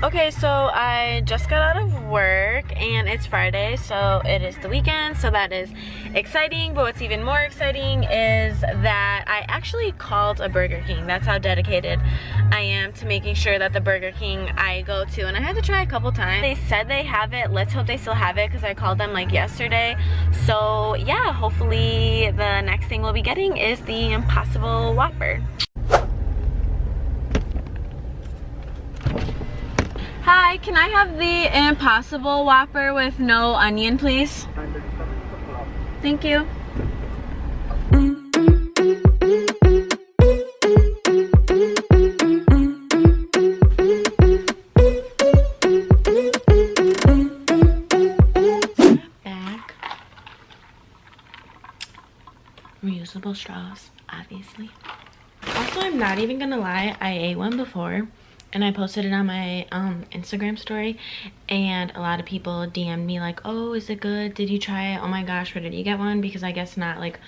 Okay, so I just got out of work and it's Friday, so it is the weekend, so that is exciting. But what's even more exciting is that I actually called a Burger King. That's how dedicated I am to making sure that the Burger King I go to, and I had to try a couple times. They said they have it. Let's hope they still have it because I called them like yesterday. So yeah, hopefully the next thing we'll be getting is the Impossible Whopper. Hi, can I have the Impossible Whopper with no onion, please? Thank you. Bag. Reusable straws, obviously. Also, I'm not even gonna lie, I ate one before. And I posted it on my Instagram story, and a lot of people DM'd me like, oh, is it good? Did you try it? Oh my gosh, where did you get one? Because I guess not like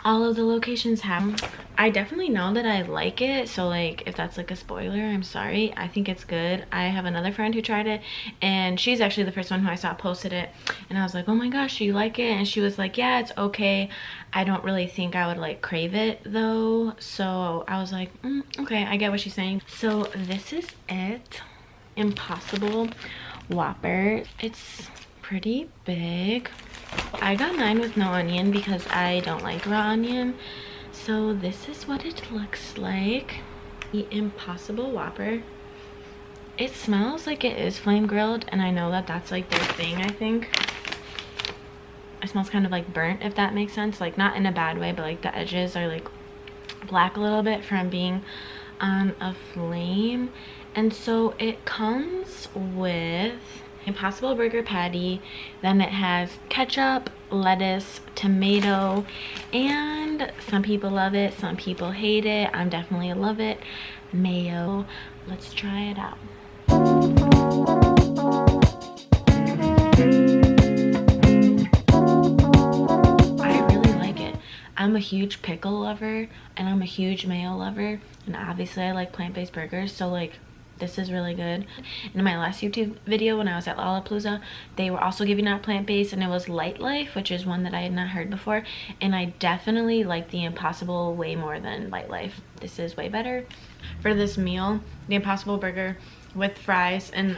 all of the locations have. I definitely know that I like it, so like if that's like a spoiler, I'm sorry. I think it's good. I have another friend who tried it, and she's actually the first one who I saw posted it, and I was like, oh my gosh, do you like it? And she was like, yeah, it's okay. I don't really think I would like crave it though. So I was like, okay, I get what she's saying. So this is it. Impossible Whopper. It's pretty big. I got mine with no onion because I don't like raw onion. So this is what it looks like. The Impossible Whopper. It smells like it is flame grilled, and I know that that's like their thing, I think. It smells kind of like burnt, if that makes sense. Like not in a bad way, but like the edges are like black a little bit from being on a flame. And so it comes with Impossible Burger patty, then it has ketchup, lettuce, tomato, and some people love it, some people hate it. I'm definitely love it. Mayo. Let's try it out. I really like it. I'm a huge pickle lover and I'm a huge mayo lover, and obviously I like plant-based burgers, so like this is really good. In my last YouTube video when I was at Lollapalooza, they were also giving out plant-based, and it was Light Life, which is one that I had not heard before, and I definitely like the Impossible way more than Light Life. This is way better. For this meal, the Impossible Burger with fries and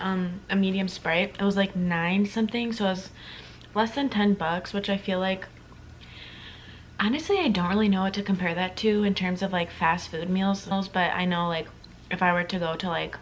a medium Sprite, it was like 9 something, so it was less than 10 bucks, which I feel like, honestly, I don't really know what to compare that to in terms of like fast food meals, but I know like if I were to go to like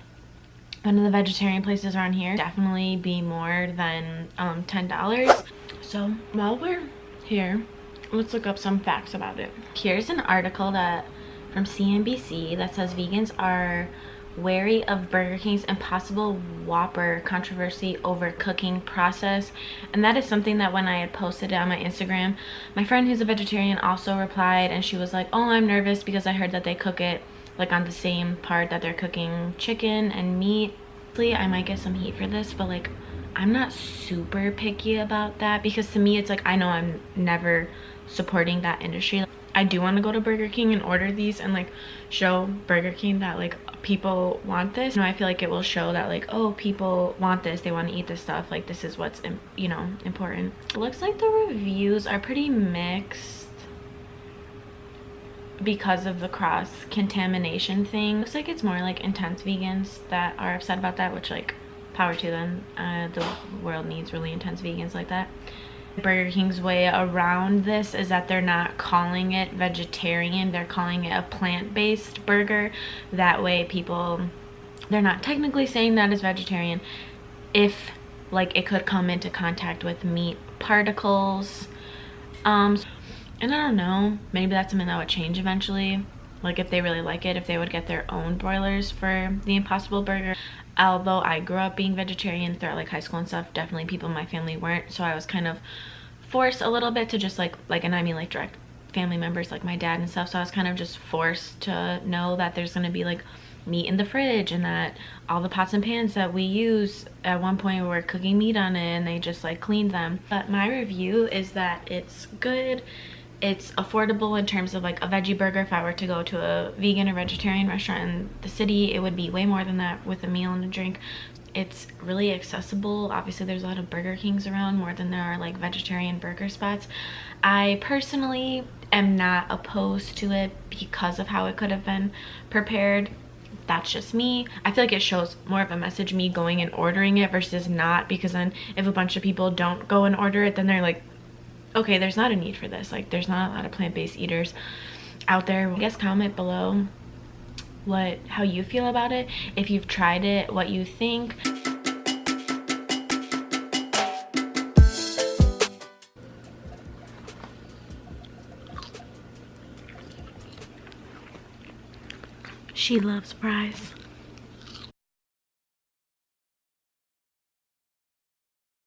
one of the vegetarian places around here, definitely be more than $10. So while we're here, let's look up some facts about it. Here's an article that from CNBC that says vegans are wary of Burger King's Impossible Whopper controversy over cooking process. And that is something that when I had posted it on my Instagram, my friend who's a vegetarian also replied, and she was like, oh, I'm nervous because I heard that they cook it like on the same part that they're cooking chicken and meat. I might get some heat for this, but like I'm not super picky about that, because to me it's like, I know I'm never supporting that industry. I do want to go to Burger King and order these and like show Burger King that like people want this. You know, I feel like it will show that like, oh, people want this, they want to eat this stuff, like this is what's you know, important. It looks like the reviews are pretty mixed because of the cross contamination thing. Looks like it's more like intense vegans that are upset about that, which like power to them. The world needs really intense vegans like that. Burger King's way around this is that they're not calling it vegetarian, they're calling it a plant-based burger. That way people, they're not technically saying that it's vegetarian if like it could come into contact with meat particles. And I don't know, maybe that's something that would change eventually. Like if they really like it, if they would get their own broilers for the Impossible Burger. Although I grew up being vegetarian throughout like high school and stuff, definitely people in my family weren't. So I was kind of forced a little bit to just like, and I mean like direct family members like my dad and stuff. So I was kind of just forced to know that there's gonna be like meat in the fridge, and that all the pots and pans that we use at one point were cooking meat on it and they just like cleaned them. But my review is that it's good. It's affordable in terms of like a veggie burger. If I were to go to a vegan or vegetarian restaurant in the city, it would be way more than that with a meal and a drink. It's really accessible. Obviously there's a lot of Burger Kings around, more than there are like vegetarian burger spots. I personally am not opposed to it because of how it could have been prepared. That's just me. I feel like it shows more of a message me going and ordering it versus not, because then if a bunch of people don't go and order it, then they're like, okay, there's not a need for this. Like, there's not a lot of plant-based eaters out there. I guess comment below how you feel about it, if you've tried it, what you think. She loves fries.